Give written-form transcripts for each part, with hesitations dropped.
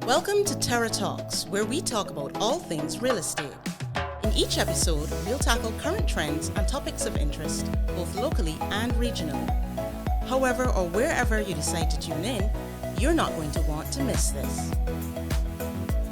Welcome to Terra Talks, where we talk about all things real estate. In each episode, we'll tackle current trends and topics of interest, both locally and regionally. However or wherever you decide to tune in, you're not going to want to miss this.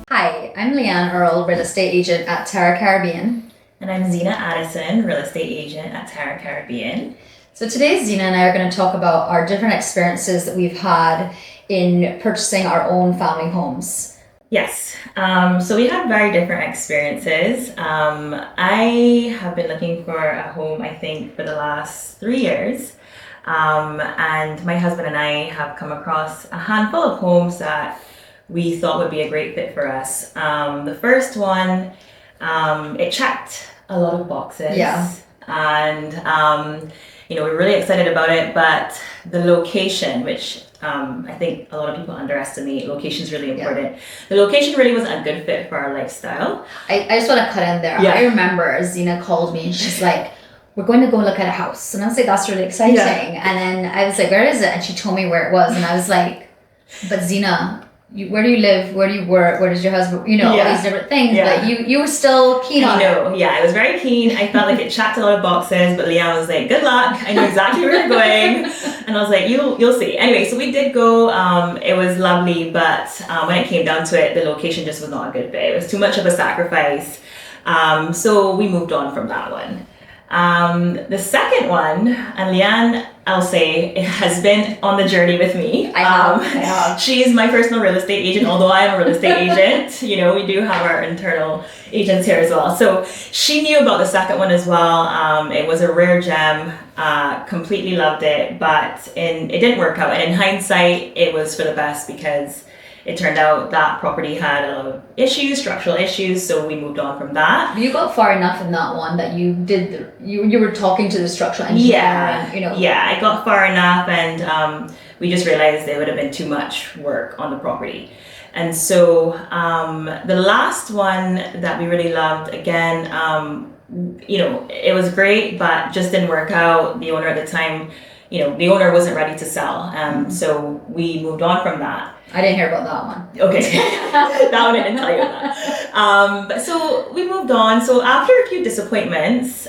Hi, I'm Lianne, Earle, real estate agent at Terra Caribbean. And I'm Zina Addison, real estate agent at Terra Caribbean. So today, Zina and I are going to talk about our different experiences that we've had in purchasing our own family homes. Yes, so we had very different experiences. I have been looking for a home, I think, for the last 3 years. And my husband and I have come across a handful of homes that we thought would be a great fit for us. The first one, it checked a lot of boxes. Yeah. And, we're really excited about it, but the location, which I think a lot of people underestimate, location is really important. Yeah. The location really wasn't a good fit for our lifestyle. I just want to cut in there. Yeah. I remember Zina called me and she's like, we're going to go look at a house. And I was like, that's really exciting. Yeah. And then I was like, where is it? And she told me where it was. And I was like, but Zina, where do you live? Where do you work? Where does your husband, all these different things. Yeah. But you were still keen on it. Yeah, I was very keen. I felt like it checked a lot of boxes, but Lianne was like, good luck. I know exactly where you're going. And I was like, you'll see. Anyway, so we did go. It was lovely, but when it came down to it, the location just was not a good fit. It was too much of a sacrifice. So we moved on from that one. The second one, and Lianne, I'll say, has been on the journey with me. I have. She is my personal real estate agent, although I am a real estate agent. We do have our internal agents here as well. So she knew about the second one as well. It was a rare gem, completely loved it, but it didn't work out. And in hindsight, it was for the best because it turned out that property had a lot of issues, structural issues, so we moved on from that. You got far enough in that one that you did, you were talking to the structural engineer. Yeah, yeah, I got far enough and we just realized it would have been too much work on the property. And so the last one that we really loved, again, it was great, but just didn't work out. The owner at the time, the owner wasn't ready to sell. So we moved on from that. I didn't hear about that one. Okay, that one I didn't tell you about. But so we moved on. So after a few disappointments,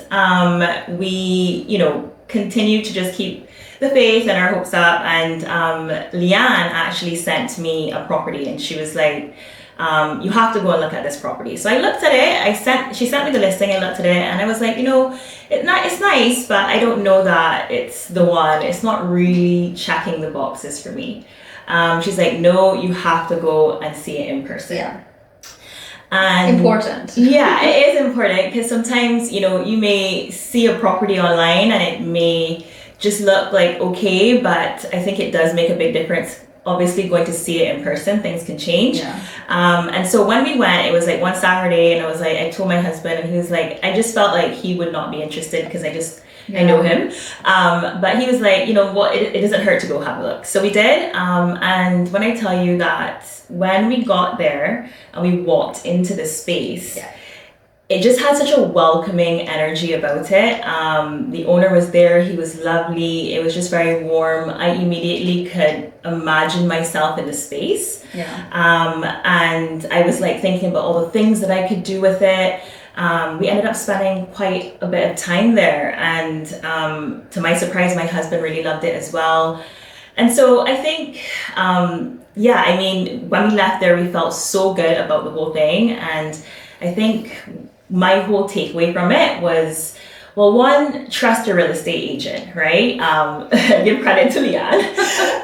we, continued to just keep the faith and our hopes up. And Lianne actually sent me a property and she was like, you have to go and look at this property. So I looked at it. She sent me the listing. I looked at it and I was like, it's nice, but I don't know that it's the one. It's not really checking the boxes for me. She's like, no, you have to go and see it in person. Yeah. And important. Yeah, it is important because sometimes, you may see a property online and it may just look like okay, but I think it does make a big difference. Obviously, going to see it in person, things can change. Yeah. And so when we went, it was like one Saturday and I told my husband and he was like, I just felt like he would not be interested because I know him. But he was like, what, it doesn't hurt to go have a look. So we did. And when I tell you that when we got there and we walked into the space, it just had such a welcoming energy about it. The owner was there. He was lovely. It was just very warm. I immediately could imagine myself in the space. Yeah. And I was like thinking about all the things that I could do with it. We ended up spending quite a bit of time there. And to my surprise, my husband really loved it as well. And so I think, when we left there, we felt so good about the whole thing. And I think my whole takeaway from it was, well, one, trust your real estate agent, right? Give credit to Lianne.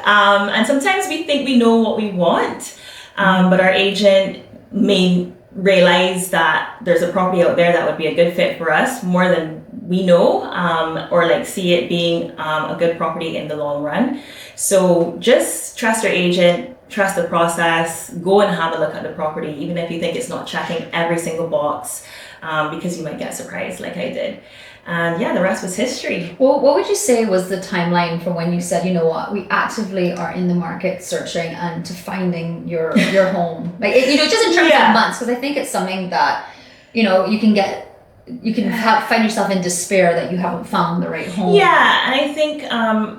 And sometimes we think we know what we want, but our agent may realize that there's a property out there that would be a good fit for us more than we know, or see it being a good property in the long run. So just trust your agent, trust the process, go and have a look at the property, even if you think it's not checking every single box, because you might get surprised like I did. And the rest was history. Well, what would you say was the timeline from when you said, we actively are in the market searching and to finding your home? Just in terms of months, because I think it's something that, you can get you can find yourself in despair that you haven't found the right home. Yeah, and I think,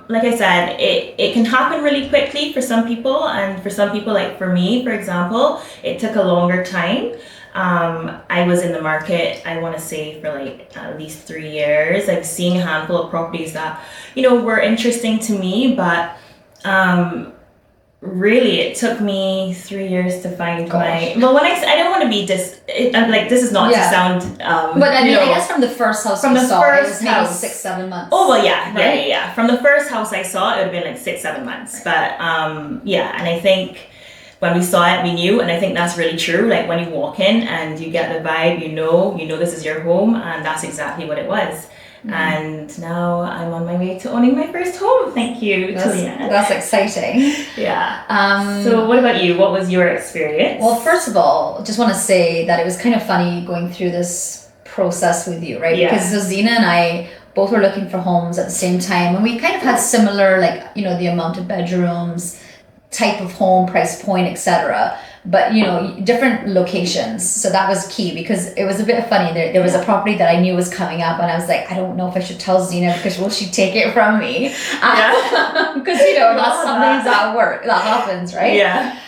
like I said, it can happen really quickly for some people, and for some people, like for me, for example, it took a longer time. I was in the market, I want to say, for like at least 3 years. I was seeing a handful of properties that, were interesting to me, but really, it took me 3 years to find my. Well, when I don't want to be this is not to sound. But I mean, I guess from the first house it was maybe 6-7 months. Oh well, yeah, right? yeah. From the first house I saw, it would have been like 6-7 months. Right. But and I think when we saw it, we knew, and I think that's really true. Like when you walk in and you get the vibe, you know this is your home, and that's exactly what it was. Mm-hmm. And now I'm on my way to owning my first home. Thank you, Lianne. That's exciting. Yeah. So what about you? What was your experience? Well, first of all, just want to say that it was kind of funny going through this process with you, right? Yeah. Because Zina and I both were looking for homes at the same time, and we kind of had similar, the amount of bedrooms, type of home, price point, etc. But different locations. So that was key, because it was a bit funny. There was a property that I knew was coming up, and I was like, I don't know if I should tell Zina, because will she take it from me? Because that's something that happens, right? Yeah.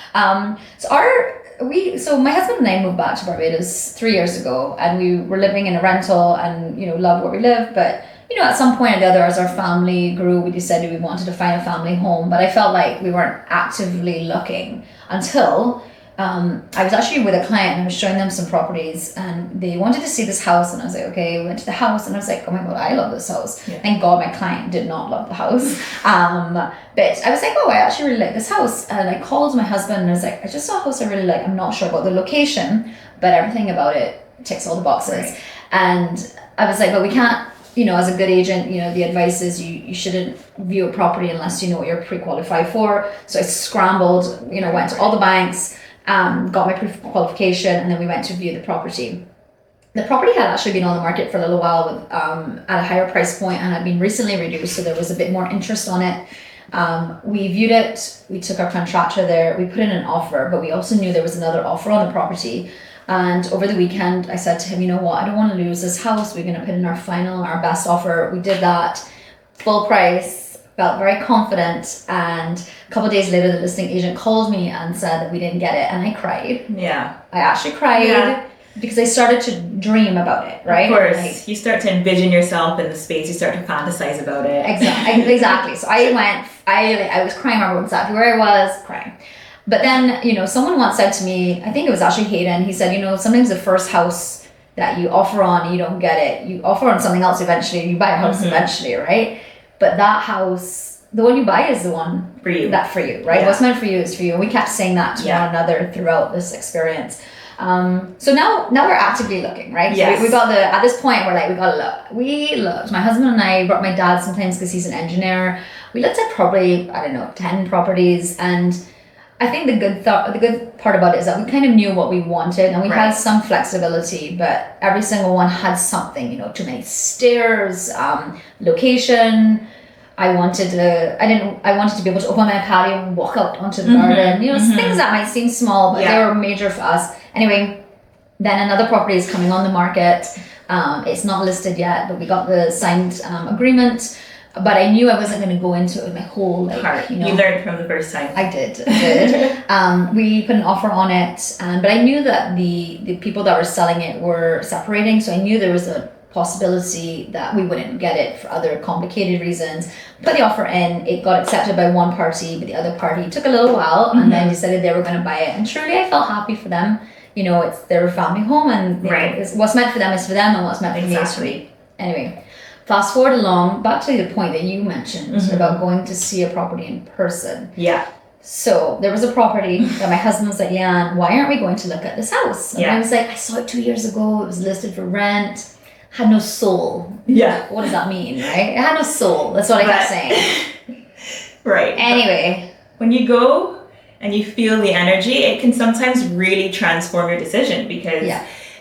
So my husband and I moved back to Barbados 3 years ago, and we were living in a rental, and loved where we lived, but at some point or the other, as our family grew, we decided we wanted to find a family home, but I felt like we weren't actively looking until I was actually with a client, and I was showing them some properties, and they wanted to see this house, and I was like, okay. We went to the house, and I was like, oh my God, I love this house. Yeah. Thank God my client did not love the house. But I was like, oh, I actually really like this house. And I called my husband, and I was like, I just saw a house I really like. I'm not sure about the location, but everything about it ticks all the boxes. Right. And I was like, but we can't, as a good agent, the advice is you shouldn't view a property unless you know what you're pre-qualified for. So I scrambled, went to all the banks, got my pre-qualification, and then we went to view the property. The property had actually been on the market for a little while with at a higher price point, and had been recently reduced, so there was a bit more interest on it. We viewed it, we took our contractor there, we put in an offer, but we also knew there was another offer on the property. And over the weekend, I said to him, you know what, I don't want to lose this house. We're going to put in our best offer. We did that, full price, felt very confident. And a couple of days later, the listing agent called me and said that we didn't get it. And I cried. Yeah. I actually cried because I started to dream about it, right? Of course. You start to envision yourself in the space. You start to fantasize about it. Exactly. So I was crying. I remember exactly where I was, crying. But then, someone once said to me, I think it was actually Hayden, he said, sometimes the first house that you offer on, you don't get it. You offer on something else eventually, you buy a house eventually, right? But that house, the one you buy is the one for you, right? Yeah. What's meant for you is for you. And we kept saying that to one another throughout this experience. So now we're actively looking, right? Yes. So we got at this point, we're like, we gotta look. We looked. My husband and I brought my dad sometimes because he's an engineer. We looked at probably, 10 properties, and I think the good part about it is that we kind of knew what we wanted, and we had some flexibility, but every single one had something, too many stairs, location. I wanted to be able to open my patio and walk out onto the garden, things that might seem small, but they were major for us. Anyway, then another property is coming on the market. It's not listed yet, but we got the signed agreement. But I knew I wasn't going to go into it with my whole heart. You learned from the first time. I did. We put an offer on it, but I knew that the people that were selling it were separating, so I knew there was a possibility that we wouldn't get it for other complicated reasons. Put the offer in, it got accepted by one party, but the other party took a little while, and then decided they were going to buy it. And truly, I felt happy for them. It's their family home, and what's meant for them is for them, and what's meant for me is for me. Anyway. Fast forward along, back to the point that you mentioned about going to see a property in person. Yeah. So there was a property that my husband was like, Lianne, why aren't we going to look at this house? And I was like, I saw it 2 years ago. It was listed for rent. Had no soul. Yeah. What does that mean, right? It had no soul. That's what I kept saying. Right. Anyway. When you go and you feel the energy, it can sometimes really transform your decision, because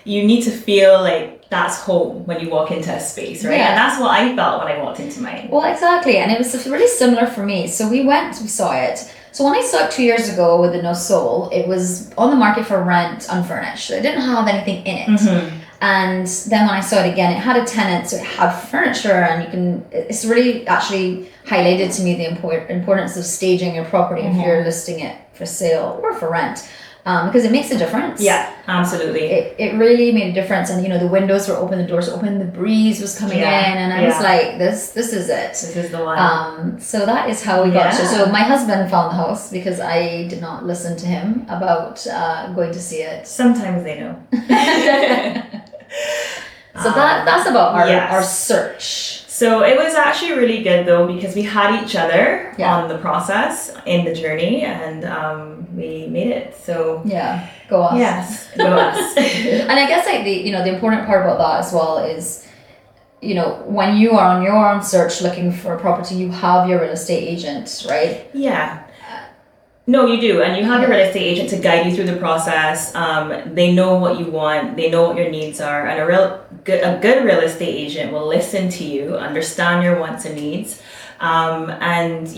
you need to feel like that's home when you walk into a space, right? Yeah. And that's what I felt when I walked into mine. Well, exactly. And it was really similar for me. So we saw it. So when I saw it 2 years ago with the no soul, it was on the market for rent, unfurnished. So it didn't have anything in it. And then when I saw it again, it had a tenant, so it had furniture, and it's really actually highlighted to me the importance of staging your property if you're listing it for sale or for rent. Because it makes a difference. Yeah, absolutely. It really made a difference, and the windows were open, the doors were open, the breeze was coming in, and I was like, this is it. This is the one. So that is how we got to. So my husband found the house because I did not listen to him about going to see it. Sometimes they know. So that's about our search. So it was actually really good though, because we had each other on the process, in the journey, and we made it. So go us. Yes, go us. And I guess like the important part about that as well is, when you are on your own search looking for a property, you have your real estate agent, right? Yeah. No, you do. And you have your real estate agent to guide you through the process. They know what you want. They know what your needs are. And a good real estate agent will listen to you, understand your wants and needs, and,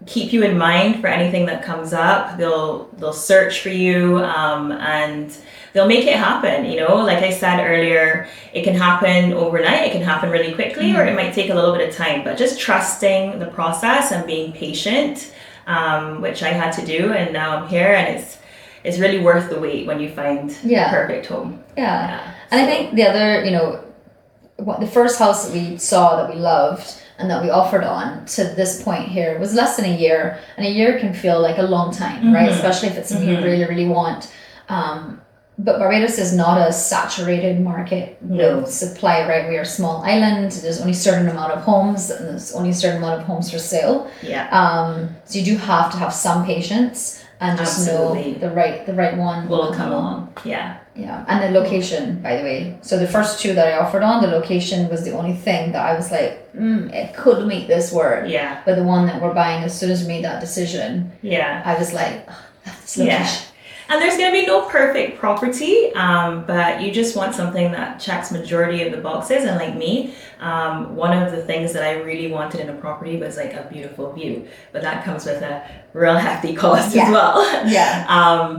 keep you in mind for anything that comes up. They'll search for you, and they'll make it happen. Like I said earlier, it can happen overnight. It can happen really quickly, or it might take a little bit of time. But just trusting the process and being patient, which I had to do, and now I'm here, and it's really worth the wait when you find the perfect home. And I think the other, the first house that we saw that we loved and that we offered on to this point here was less than a year, and a year can feel like a long time, right? Especially if it's something you really, really want. But Barbados is not a saturated market with supply, right? We are a small island. There's only a certain amount of homes, and there's only a certain amount of homes for sale. So you do have to have some patience and just know the right one will come along. And the location, by the way. So the first two that I offered on, the location was the only thing that I was like, it could make this work. But the one that we're buying, as soon as we made that decision, I was like, this location. And there's going to be no perfect property, but you just want something that checks majority of the boxes. And like me, one of the things that I really wanted in a property was like a beautiful view, but that comes with a real hefty cost as well.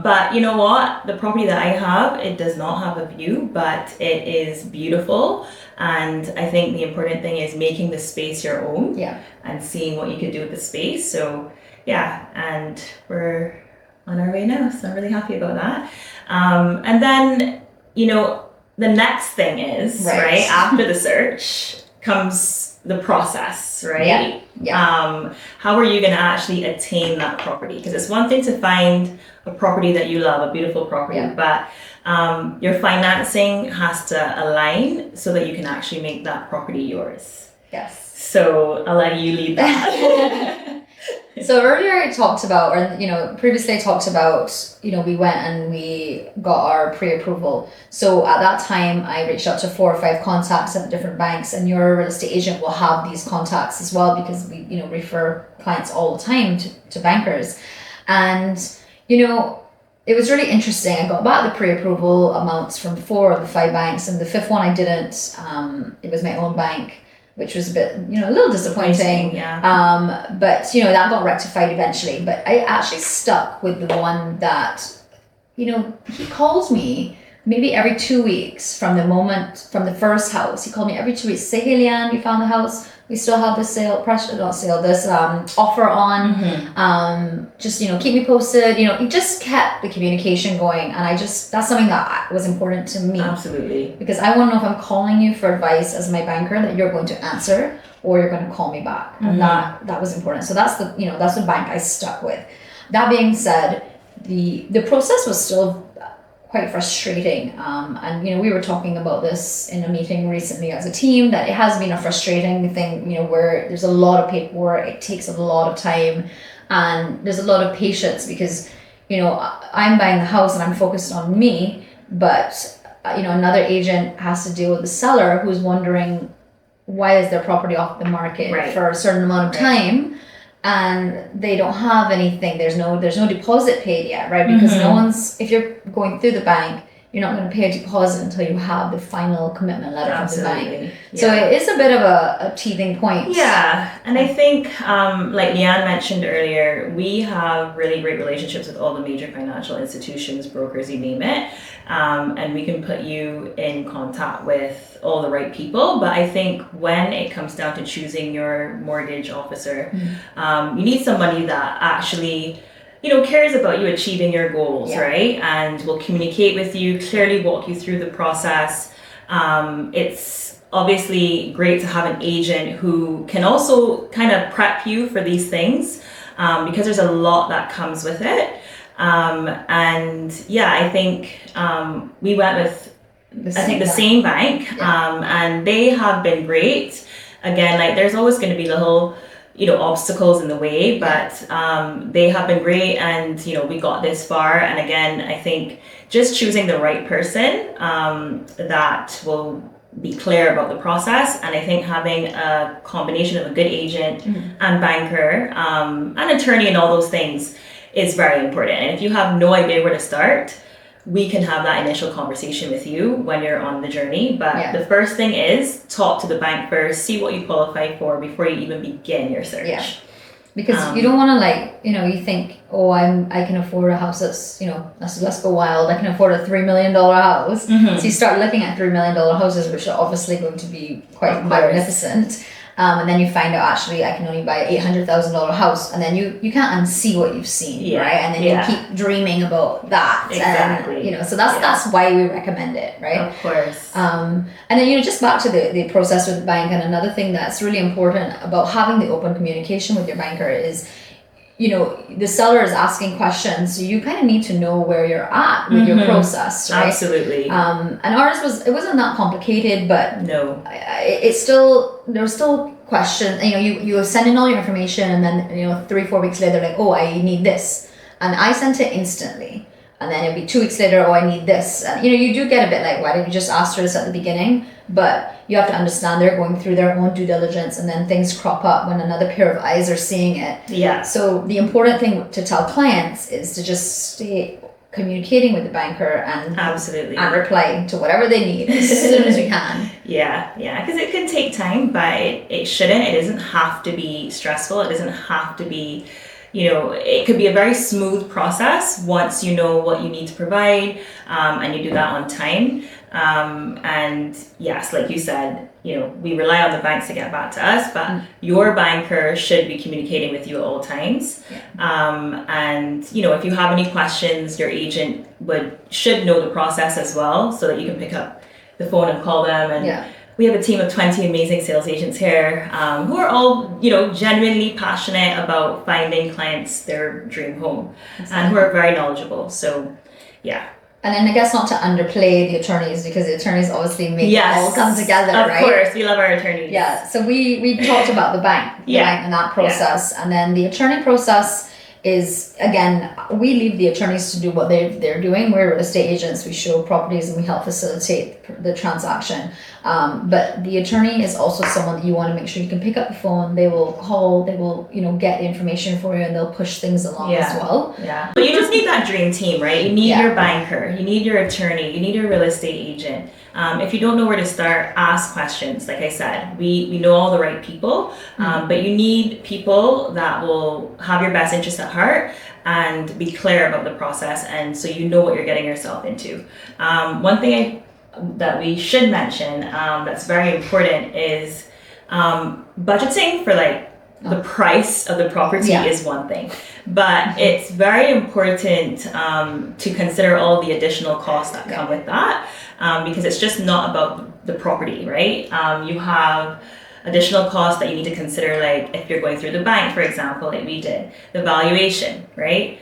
But you know what? The property that I have, it does not have a view, but it is beautiful. And I think the important thing is making the space your own and seeing what you can do with the space. So and we're on our way now, so I'm really happy about that. And then, the next thing is, right, after the search comes the process, right? How are you going to actually attain that property? Because it's one thing to find a property that you love, a beautiful property, but your financing has to align so that you can actually make that property yours. So I'll let you lead that. So earlier I talked about, or previously I talked about, we went and we got our pre-approval. So at that time I reached out to 4 or 5 contacts at different banks, and your real estate agent will have these contacts as well, because we refer clients all the time to bankers. And it was really interesting. I got back the pre-approval amounts from 4 of the 5 banks, and the 5th one I didn't. It was my own bank, which was a bit, a little disappointing. But, that got rectified eventually. But I actually stuck with the one that, he calls me maybe every 2 weeks from the first house. He called me every 2 weeks, say, hey, Lianne, you found the house. We still have this offer on. Just, keep me posted. He just kept the communication going. And that's something that was important to me. Absolutely. Because I want to know if I'm calling you for advice as my banker, that you're going to answer, or you're going to call me back. And that was important. So that's the bank I stuck with. That being said, the process was still quite frustrating, and we were talking about this in a meeting recently as a team, that it has been a frustrating thing, where there's a lot of paperwork, it takes a lot of time, and there's a lot of patience, because I'm buying the house and I'm focused on me, but another agent has to deal with the seller who's wondering, why is their property off the market for a certain amount of time, and they don't have anything. There's no deposit paid yet, right? Because no one's, if you're going through the bank, you're not going to pay a deposit until you have the final commitment letter from the bank. Yeah. So it is a bit of a teething point. Yeah, and I think, like Lianne mentioned earlier, we have really great relationships with all the major financial institutions, brokers, you name it, and we can put you in contact with all the right people. But I think when it comes down to choosing your mortgage officer, you need somebody that actually cares about you achieving your goals, right? And will communicate with you, clearly walk you through the process. It's obviously great to have an agent who can also kind of prep you for these things, because there's a lot that comes with it. And yeah, I think we went with the same bank, and they have been great. Again, like there's always going to be little obstacles in the way, but they have been great, and we got this far. And again, I think just choosing the right person that will be clear about the process, and I think having a combination of a good agent and banker, and attorney and all those things is very important. And if you have no idea where to start, we can have that initial conversation with you when you're on the journey. But the first thing is talk to the bank first, see what you qualify for before you even begin your search. Yeah. Because you don't want to you think, oh, I can afford a house that's, let's go wild. I can afford a $3 million house. So you start looking at $3 million houses, which are obviously going to be quite magnificent. And then you find out actually I can only buy an $800,000 house, and then you can't unsee what you've seen, right? And then you keep dreaming about that, exactly. And so that's why we recommend it, right? Of course. And then just back to the process with the bank, and another thing that's really important about having the open communication with your banker is, the seller is asking questions, so you kind of need to know where you're at with your process, right? Absolutely. And ours wasn't that complicated, but no, there's still questions. You send in all your information, and then 3-4 weeks later, like, oh, I need this, and I sent it instantly, and then it'll be 2 weeks later, oh, I need this, and you do get a bit like, why didn't you just ask for this at the beginning? But you have to understand they're going through their own due diligence, and then things crop up when another pair of eyes are seeing it. Yeah. So the important thing to tell clients is to just stay communicating with the banker and absolutely and replying to whatever they need as soon as you can. Yeah, because it can take time, but it shouldn't. It doesn't have to be stressful. It doesn't have to be, it could be a very smooth process once you know what you need to provide, and you do that on time. And yes, like you said, we rely on the banks to get back to us, but your banker should be communicating with you at all times. And if you have any questions, your agent should know the process as well, so that you can pick up the phone and call them. And we have a team of 20 amazing sales agents here, who are all, genuinely passionate about finding clients their dream home, and who are very knowledgeable. So, yeah. And then I guess not to underplay the attorneys, because the attorneys obviously make it all come together, right? Of course, we love our attorneys. Yeah, so we talked about the bank and that process. And then the attorney process is, again, we leave the attorneys to do what they're doing. We're real estate agents, we show properties and we help facilitate the transaction. But the attorney is also someone that you want to make sure you can pick up the phone. They will call, they will, get the information for you, and they'll push things along as well. Yeah. But you just need that dream team, right? You need your banker, you need your attorney, you need your real estate agent. If you don't know where to start, ask questions. Like I said, we know all the right people, but you need people that will have your best interest at heart and be clear about the process, and so you know what you're getting yourself into. One thing that we should mention that's very important is budgeting for the price of the property is one thing, but it's very important to consider all the additional costs that come with that, because it's just not about the property, right? You have additional costs that you need to consider, like if you're going through the bank, for example, like we did, the valuation, right?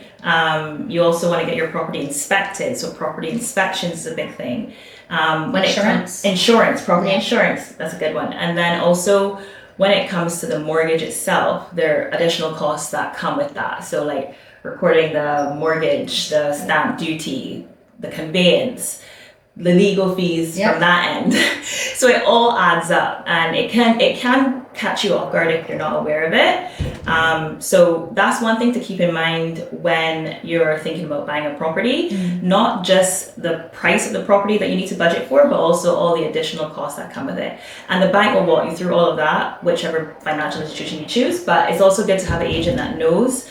You also want to get your property inspected, so property inspections is a big thing. Insurance, property insurance, that's a good one. And then also when it comes to the mortgage itself, there are additional costs that come with that. So like recording the mortgage, the stamp duty, the conveyance, the legal fees from that end. So it all adds up, and it can catch you off guard if you're not aware of it. So that's one thing to keep in mind when you're thinking about buying a property, not just the price of the property that you need to budget for, but also all the additional costs that come with it. And the bank will walk you through all of that, whichever financial institution you choose, but it's also good to have an agent that knows,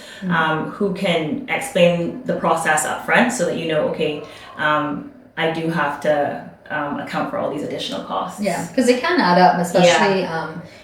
who can explain the process up front so that you know, okay, I do have to account for all these additional costs. Yeah, because it can add up, especially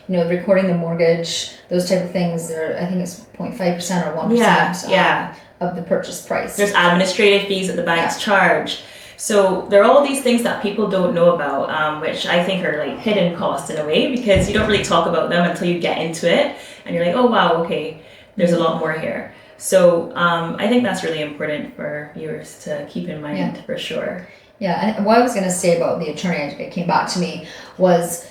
recording the mortgage, those type of things. I think it's 0.5% or 1% of the purchase price. There's administrative fees that the banks charge. So there are all these things that people don't know about, which I think are like hidden costs in a way, because you don't really talk about them until you get into it, and you're like, oh wow, okay, there's a lot more here. So I think that's really important for viewers to keep in mind for sure. Yeah, and what I was going to say about the attorney, it came back to me, was,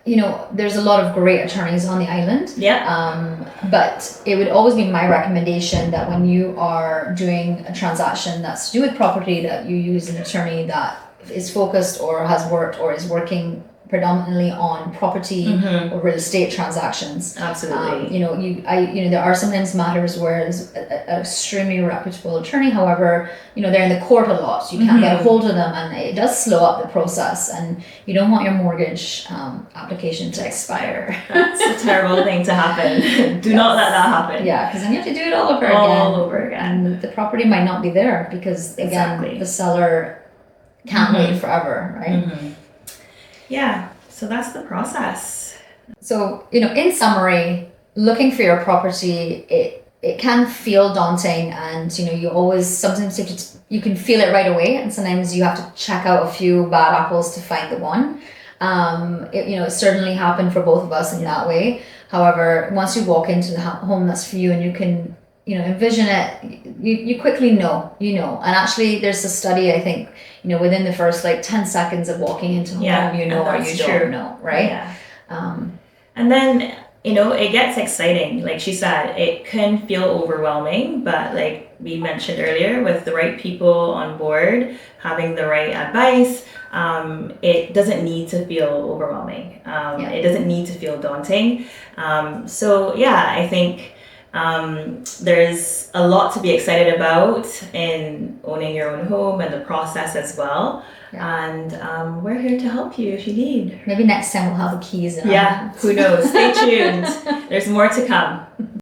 there's a lot of great attorneys on the island. Yeah. But it would always be my recommendation that when you are doing a transaction that's to do with property, that you use an attorney that is focused or has worked or is working predominantly on property or real estate transactions. Absolutely. There are sometimes matters where it's an extremely reputable attorney. However, they're in the court a lot. You can't get a hold of them, and it does slow up the process. And you don't want your mortgage application to expire. That's a terrible thing to happen. Do not let that happen. Yeah, because then you have to do it all over again. And the property might not be there because again, the seller can't wait forever, right? Yeah, so that's the process. So, in summary, looking for your property, it can feel daunting, and, you always, sometimes you can feel it right away, and sometimes you have to check out a few bad apples to find the one. It certainly happened for both of us in that way. However, once you walk into the home that's for you and you can, envision it, you quickly know, and actually there's a study, I think, within the first 10 seconds of walking into home, or you don't know, right? Yeah. And then, it gets exciting. Like she said, it can feel overwhelming, but like we mentioned earlier, with the right people on board, having the right advice, it doesn't need to feel overwhelming. It doesn't need to feel daunting. I think there's a lot to be excited about in owning your own home and the process as well. Yeah. And we're here to help you if you need. Maybe next time we'll have the keys in our hands. Who knows? Stay tuned. There's more to come.